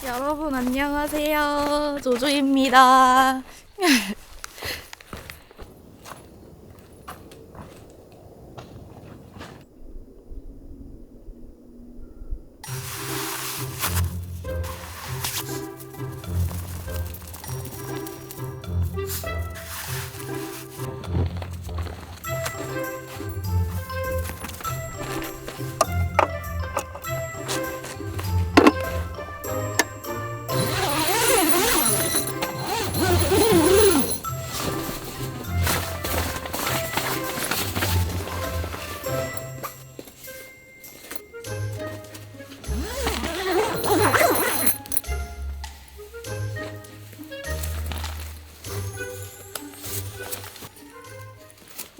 여러분 안녕하세요. 조조입니다.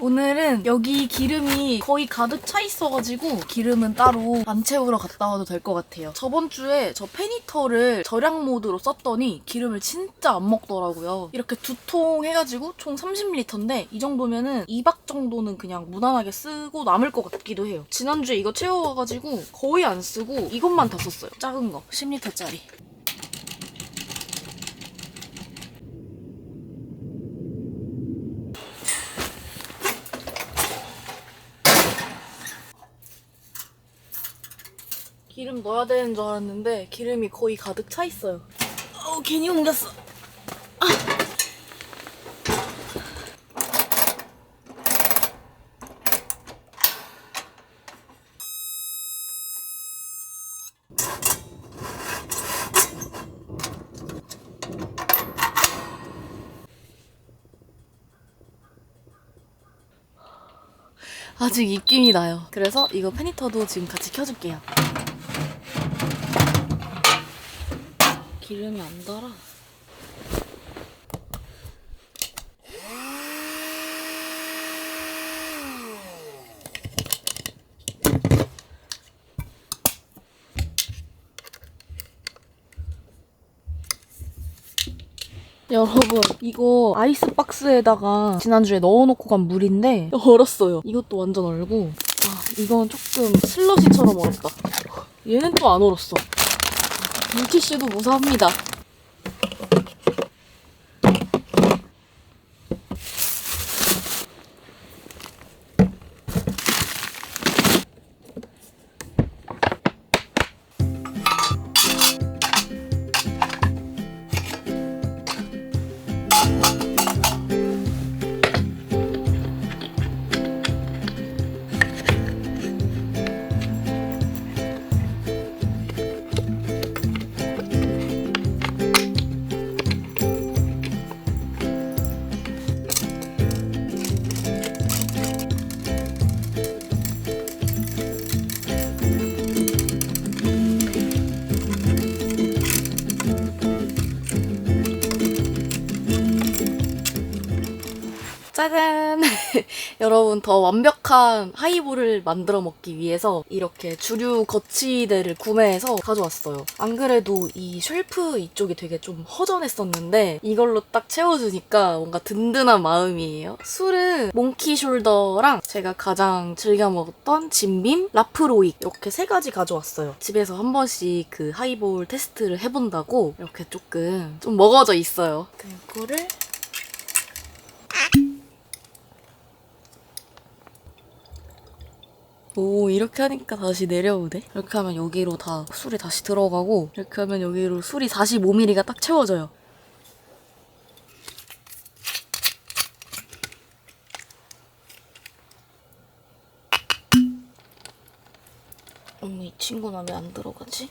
오늘은 여기 기름이 거의 가득 차 있어가지고 기름은 따로 안 채우러 갔다 와도 될 것 같아요. 저번 주에 저 페니터를 절약 모드로 썼더니 기름을 진짜 안 먹더라고요. 이렇게 2통 해가지고 총 30리터인데 이 정도면은 2박 정도는 그냥 무난하게 쓰고 남을 것 같기도 해요. 지난주에 이거 채워와가지고 거의 안 쓰고 이것만 다 썼어요. 작은 거 10리터짜리. 기름 넣어야 되는 줄 알았는데 기름이 거의 가득 차 있어요. 괜히 옮겼어. 아직 입김이 나요. 그래서 이거 페니터도 지금 같이 켜줄게요. 기름이 안 달아. 여러분 이거 아이스박스에다가 지난주에 넣어놓고 간 물인데 얼었어요. 이것도 완전 얼고 이건 조금 슬러시처럼 얼었다. 얘는 또 안 얼었어. 물티슈도 무사합니다. 짜잔! 여러분 더 완벽한 하이볼을 만들어 먹기 위해서 이렇게 주류 거치대를 구매해서 가져왔어요. 안 그래도 이 쉘프 이쪽이 되게 좀 허전했었는데 이걸로 딱 채워주니까 뭔가 든든한 마음이에요. 술은 몽키 숄더랑 제가 가장 즐겨 먹었던 진빔, 라프로익 이렇게 3가지 가져왔어요. 집에서 한 번씩 그 하이볼 테스트를 해본다고 이렇게 조금 좀 먹어져 있어요. 이거를 오, 이렇게 하니까 다시 내려오네. 이렇게 하면 여기로 다 술이 다시 들어가고 이렇게 하면 여기로 술이 45ml가 딱 채워져요. 이 친구는 왜 안 들어가지?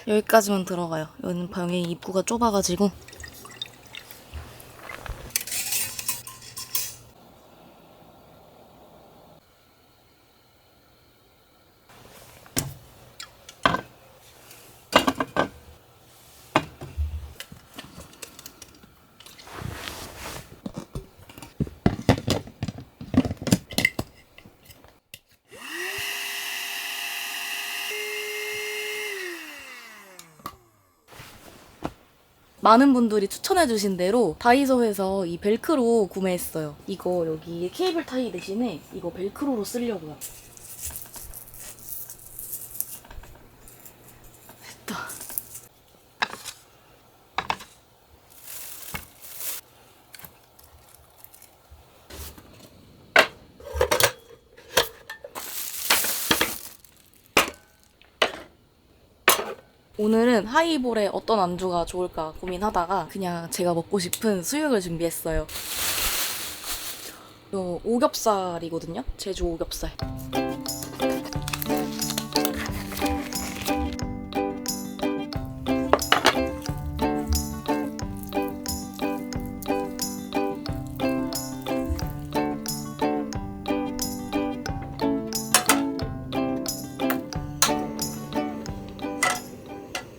여기까지만 들어가요. 여기는 방에 입구가 좁아가지고. 많은 분들이 추천해주신 대로 다이소에서 이 벨크로 구매했어요. 이거 여기 케이블 타이 대신에 이거 벨크로로 쓰려고요. 됐다. 오늘은 하이볼에 어떤 안주가 좋을까 고민하다가 그냥 제가 먹고 싶은 수육을 준비했어요. 이거 오겹살이거든요? 제주 오겹살.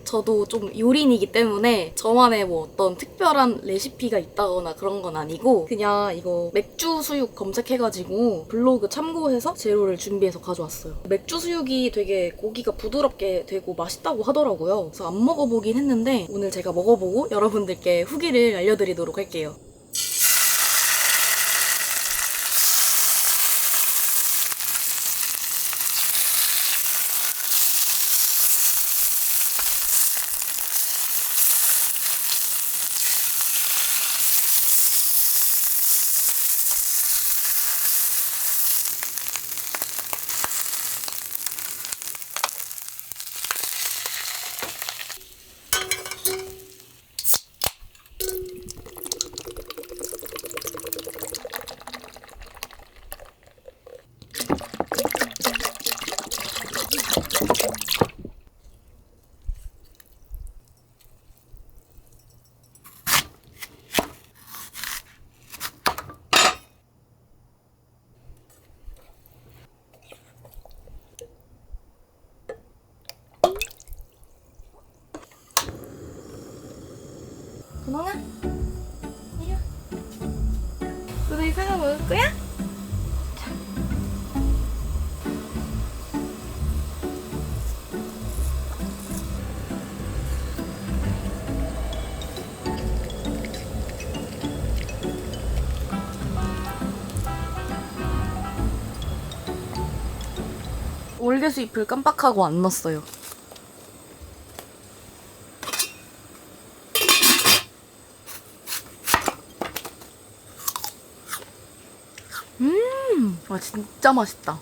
저도 좀 요린이기 때문에 저만의 뭐 어떤 특별한 레시피가 있다거나 그런 건 아니고 그냥 이거 맥주 수육 검색해가지고 블로그 참고해서 재료를 준비해서 가져왔어요. 맥주 수육이 되게 고기가 부드럽게 되고 맛있다고 하더라고요. 그래서 안 먹어보긴 했는데 오늘 제가 먹어보고 여러분들께 후기를 알려드리도록 할게요. 분홍아? 이리 와. 너도 이 사과 먹을 거야? 월계수 잎을 깜빡하고 안 넣었어요. 와 진짜 맛있다.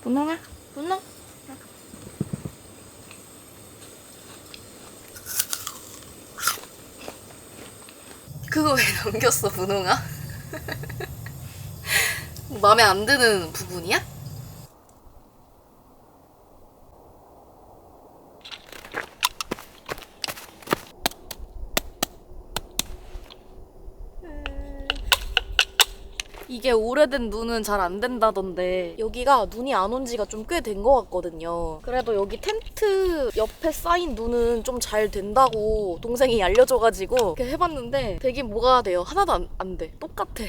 분홍아, 분홍. 그거 왜 넘겼어, 분홍아? 마음에 안 드는 부분이야? 이게 오래된 눈은 잘 안 된다던데 여기가 눈이 안 온 지가 좀 꽤 된 것 같거든요. 그래도 여기 텐트 옆에 쌓인 눈은 좀 잘 된다고 동생이 알려줘가지고 이렇게 해봤는데 되긴 뭐가 돼요. 하나도 안 돼. 똑같아.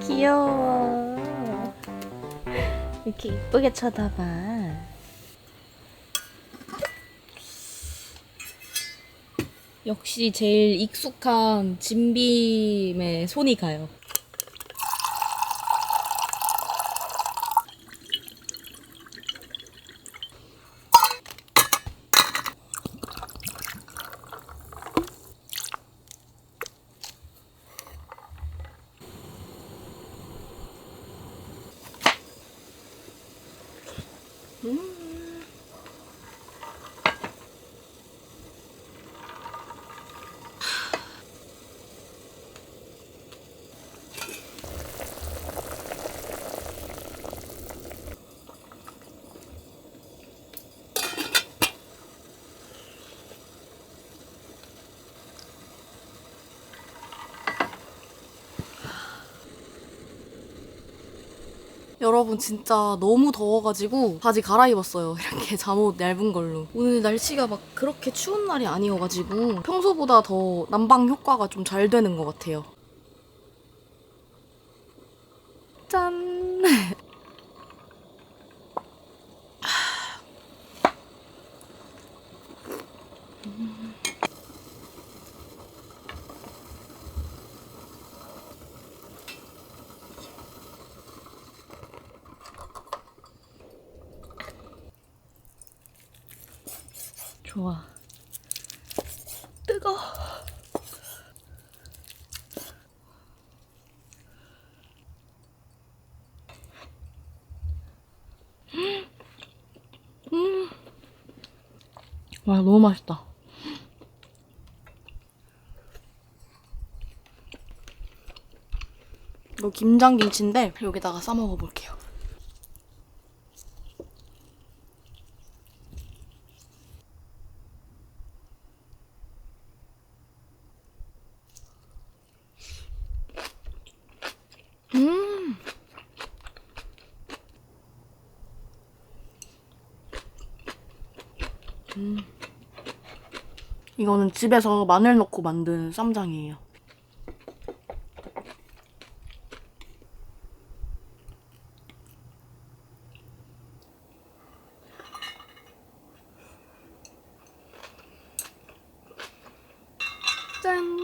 귀여워. 이렇게 이쁘게 쳐다봐. 역시 제일 익숙한 진빔에 손이 가요. 여러분 진짜 너무 더워가지고 바지 갈아입었어요. 이렇게 잠옷 얇은 걸로. 오늘 날씨가 막 그렇게 추운 날이 아니어가지고 평소보다 더 난방 효과가 좀 잘 되는 것 같아요. 짠! 좋아. 뜨거워. 와, 너무 맛있다. 이거 김장김치인데 여기다가 싸 먹어볼게요. 이거는 집에서 마늘 넣고 만든 쌈장이에요. 짠!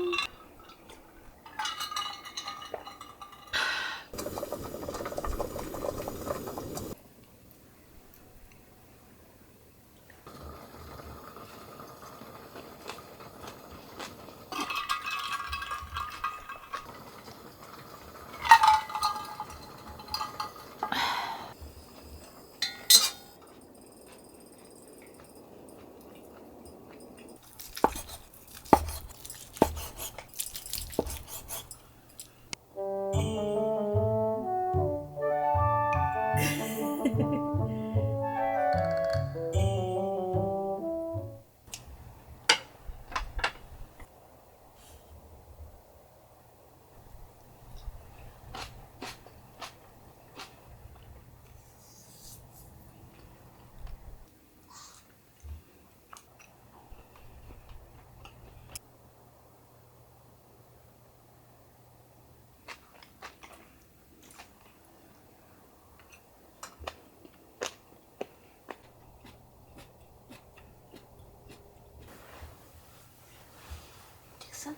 잭슨?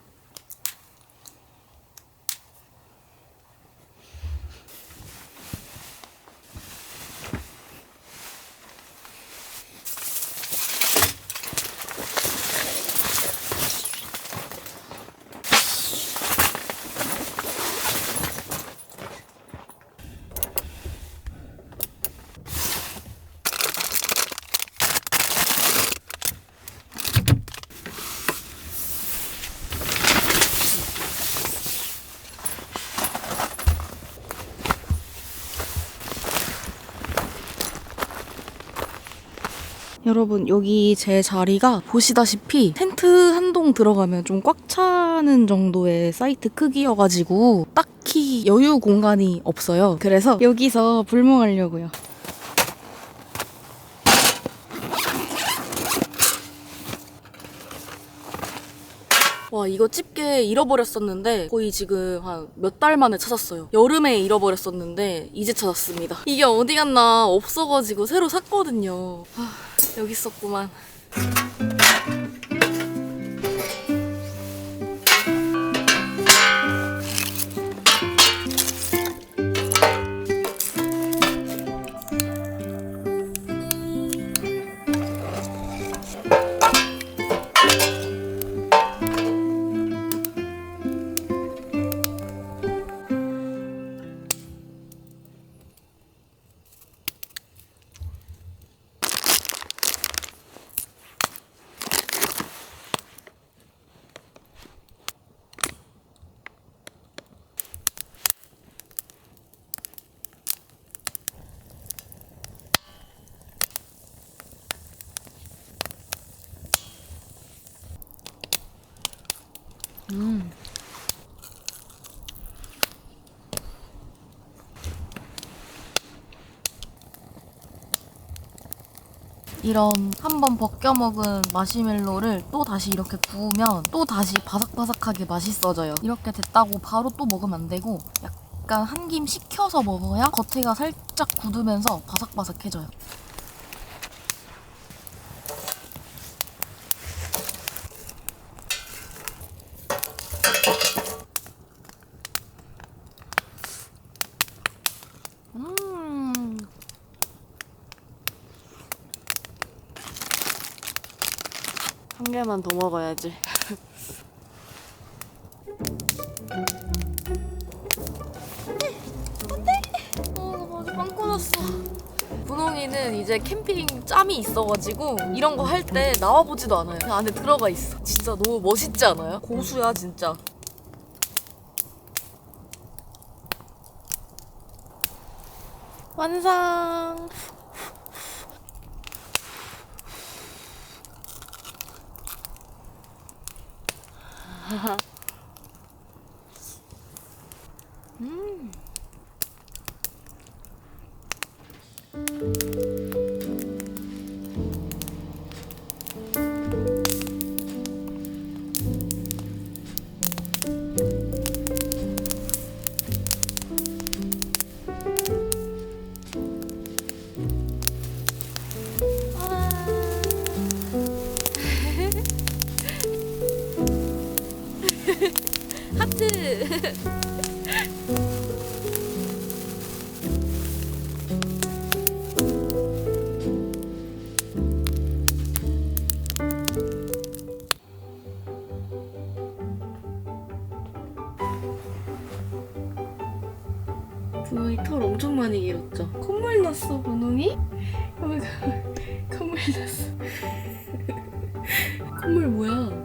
여러분, 여기 제 자리가 보시다시피 텐트 한 동 들어가면 좀 꽉 차는 정도의 사이트 크기여가지고 딱히 여유 공간이 없어요. 그래서 여기서 불멍하려고요. 와, 이거 집게 잃어버렸었는데 거의 지금 한 몇 달 만에 찾았어요. 여름에 잃어버렸었는데 이제 찾았습니다. 이게 어디 갔나 없어가지고 새로 샀거든요. 여기 있었구만. 이런 한번 벗겨 먹은 마시멜로를 또 다시 이렇게 구우면 또 다시 바삭바삭하게 맛있어져요. 이렇게 됐다고 바로 또 먹으면 안 되고 약간 한 김 식혀서 먹어야 겉에가 살짝 굳으면서 바삭바삭해져요. 한 개만 더 먹어야지. 빵 꺼졌어. 분홍이는 이제 캠핑 짬이 있어가지고 이런 거 할 때 나와보지도 않아요. 그냥 안에 들어가 있어. 진짜 너무 멋있지 않아요? 고수야 진짜. 완성. 하트. 분홍이 털 엄청 많이 길었죠? 콧물 났어, 분홍이? 콧물 났어. 콧물 뭐야?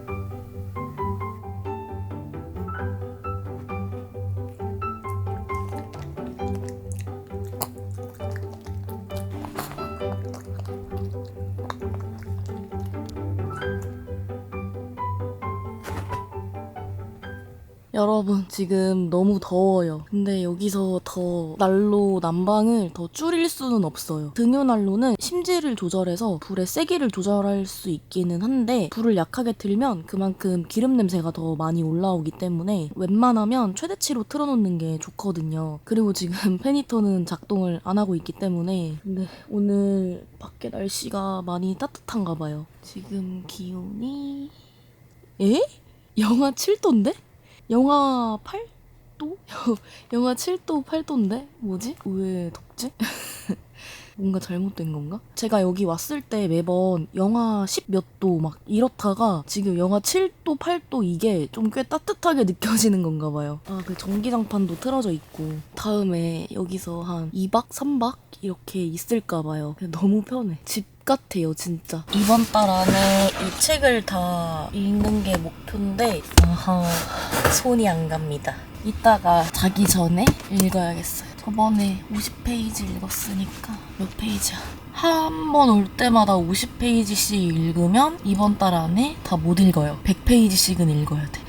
여러분 지금 너무 더워요. 근데 여기서 더 난로 난방을 더 줄일 수는 없어요. 등유난로는 심지를 조절해서 불의 세기를 조절할 수 있기는 한데 불을 약하게 틀면 그만큼 기름 냄새가 더 많이 올라오기 때문에 웬만하면 최대치로 틀어놓는 게 좋거든요. 그리고 지금 페니터는 작동을 안 하고 있기 때문에 근데 오늘 밖에 날씨가 많이 따뜻한가 봐요. 지금 기온이 영하 7도인데? 영하 8도? 영하 7도, 8도인데? 뭐지? 왜 덥지? 뭔가 잘못된 건가? 제가 여기 왔을 때 매번 영하 10 몇 도 막 이렇다가 지금 영하 7도, 8도 이게 좀 꽤 따뜻하게 느껴지는 건가 봐요. 아, 그 전기장판도 틀어져 있고 다음에 여기서 한 2박, 3박 이렇게 있을까 봐요. 너무 편해. 집 같아요, 진짜. 이번 달 안에 이 책을 다 읽는 게 목표인데 손이 안 갑니다. 이따가 자기 전에 읽어야겠어요. 저번에 50페이지 읽었으니까 몇 페이지야? 한 번 올 때마다 50페이지씩 읽으면 이번 달 안에 다 못 읽어요. 100페이지씩은 읽어야 돼.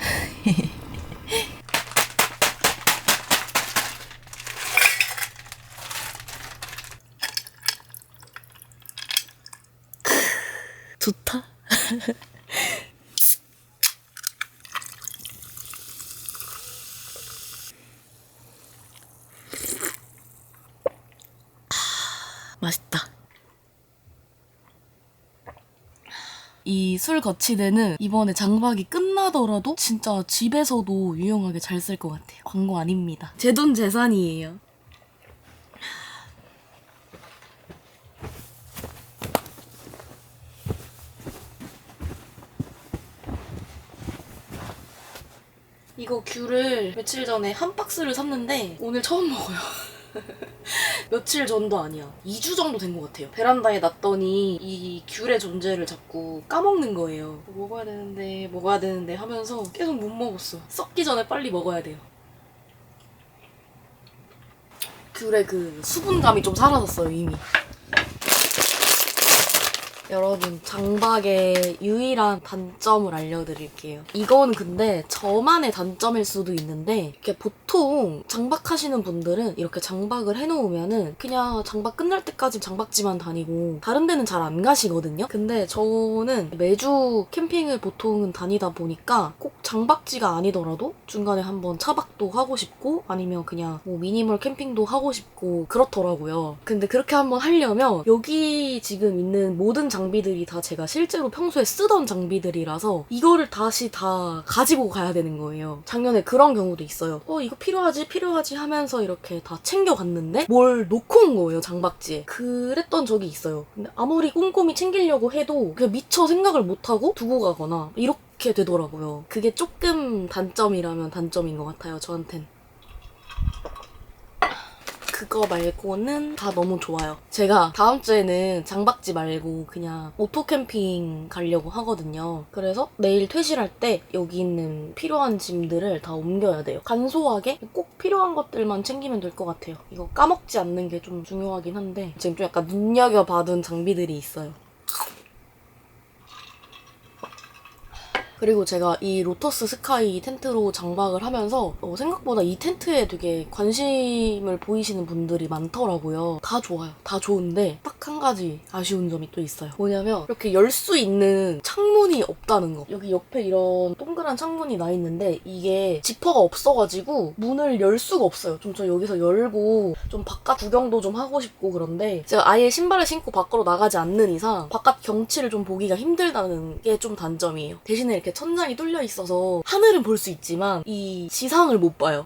좋다. 맛있다. 이 술 거치대는 이번에 장박이 끝나더라도 진짜 집에서도 유용하게 잘 쓸 것 같아요. 광고 아닙니다. 제 돈 재산이에요. 이거 귤을 며칠 전에 한 박스를 샀는데 오늘 처음 먹어요. 며칠 전도 아니야. 2주 정도 된 것 같아요. 베란다에 놨더니 이 귤의 존재를 자꾸 까먹는 거예요. 먹어야 되는데 하면서 계속 못 먹었어. 썩기 전에 빨리 먹어야 돼요. 귤의 그 수분감이 좀 사라졌어요, 이미. 여러분, 장박의 유일한 단점을 알려드릴게요. 이건 근데 저만의 단점일 수도 있는데 이렇게 보통 장박하시는 분들은 이렇게 장박을 해놓으면은 그냥 장박 끝날 때까지 장박지만 다니고 다른 데는 잘 안 가시거든요? 근데 저는 매주 캠핑을 보통은 다니다 보니까 꼭 장박지가 아니더라도 중간에 한번 차박도 하고 싶고 아니면 그냥 뭐 미니멀 캠핑도 하고 싶고 그렇더라고요. 근데 그렇게 한번 하려면 여기 지금 있는 모든 장비들이 다 제가 실제로 평소에 쓰던 장비들이라서 이거를 다시 다 가지고 가야 되는 거예요. 작년에 그런 경우도 있어요. 이거 필요하지 하면서 이렇게 다 챙겨갔는데 뭘 놓고 온 거예요, 장박지에. 그랬던 적이 있어요. 근데 아무리 꼼꼼히 챙기려고 해도 그냥 미처 생각을 못하고 두고 가거나 이렇게 되더라고요. 그게 조금 단점이라면 단점인 것 같아요, 저한텐. 그거 말고는 다 너무 좋아요. 제가 다음 주에는 장박지 말고 그냥 오토캠핑 가려고 하거든요. 그래서 내일 퇴실할 때 여기 있는 필요한 짐들을 다 옮겨야 돼요. 간소하게 꼭 필요한 것들만 챙기면 될 것 같아요. 이거 까먹지 않는 게 좀 중요하긴 한데 지금 좀 약간 눈여겨봐둔 장비들이 있어요. 그리고 제가 이 로터스 스카이 텐트로 장박을 하면서 생각보다 이 텐트에 되게 관심을 보이시는 분들이 많더라고요. 다 좋아요. 다 좋은데 딱 한 가지 아쉬운 점이 또 있어요. 뭐냐면 이렇게 열 수 있는 창문이 없다는 거. 여기 옆에 이런 동그란 창문이 나 있는데 이게 지퍼가 없어가지고 문을 열 수가 없어요. 좀 저 여기서 열고 좀 바깥 구경도 좀 하고 싶고 그런데 제가 아예 신발을 신고 밖으로 나가지 않는 이상 바깥 경치를 좀 보기가 힘들다는 게 좀 단점이에요. 대신에 이렇게 천장이 뚫려 있어서 하늘은 볼 수 있지만 이 지상을 못 봐요.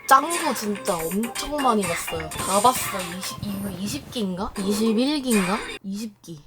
짱구 진짜 엄청 많이 봤어요. 다 봤어. 이거 20기인가? 21기인가? 20기.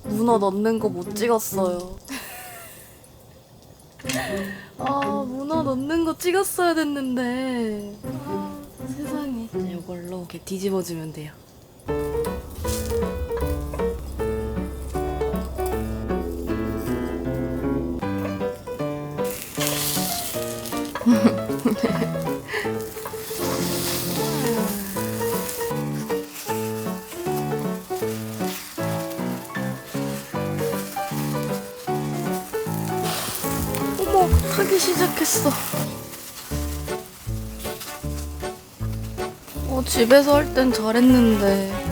문어 넣는 거 못 찍었어요. 문어 넣는 거 찍었어야 됐는데. 세상에. 이걸로 이렇게 뒤집어주면 돼요. 어머, 타기 시작했어. 집에서 할 땐 잘했는데.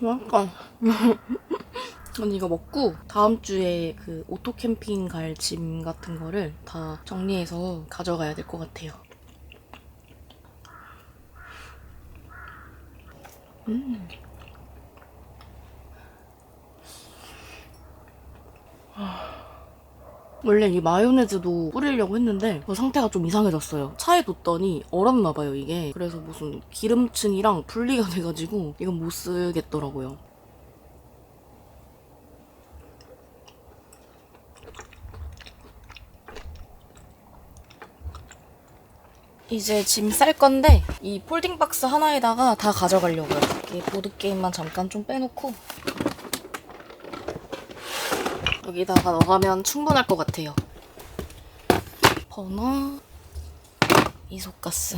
약간. 언니 이거 먹고 다음 주에 그 오토 캠핑 갈 짐 같은 거를 다 정리해서 가져가야 될 것 같아요. 원래 이 마요네즈도 뿌리려고 했는데 상태가 좀 이상해졌어요. 차에 뒀더니 얼었나봐요 이게. 그래서 무슨 기름층이랑 분리가 돼가지고 이건 못 쓰겠더라고요. 이제 짐 쌀 건데 이 폴딩 박스 하나에다가 다 가져가려고요. 이렇게 보드게임만 잠깐 좀 빼놓고 여기다가 넣어가면 충분할 것 같아요. 버너, 이소가스.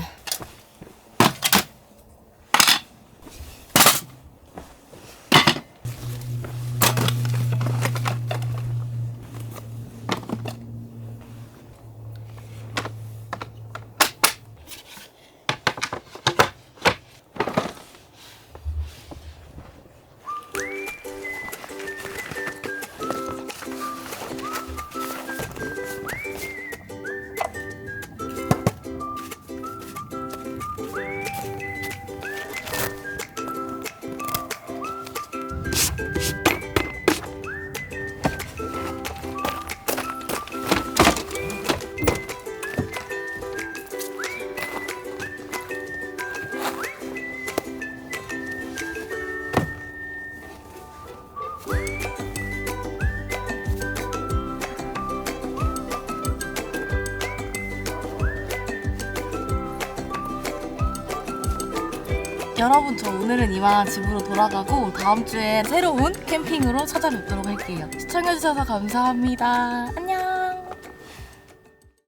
여러분, 저 오늘은 이만 집으로 돌아가고 다음 주에 새로운 캠핑으로 찾아뵙도록 할게요. 시청해주셔서 감사합니다. 안녕.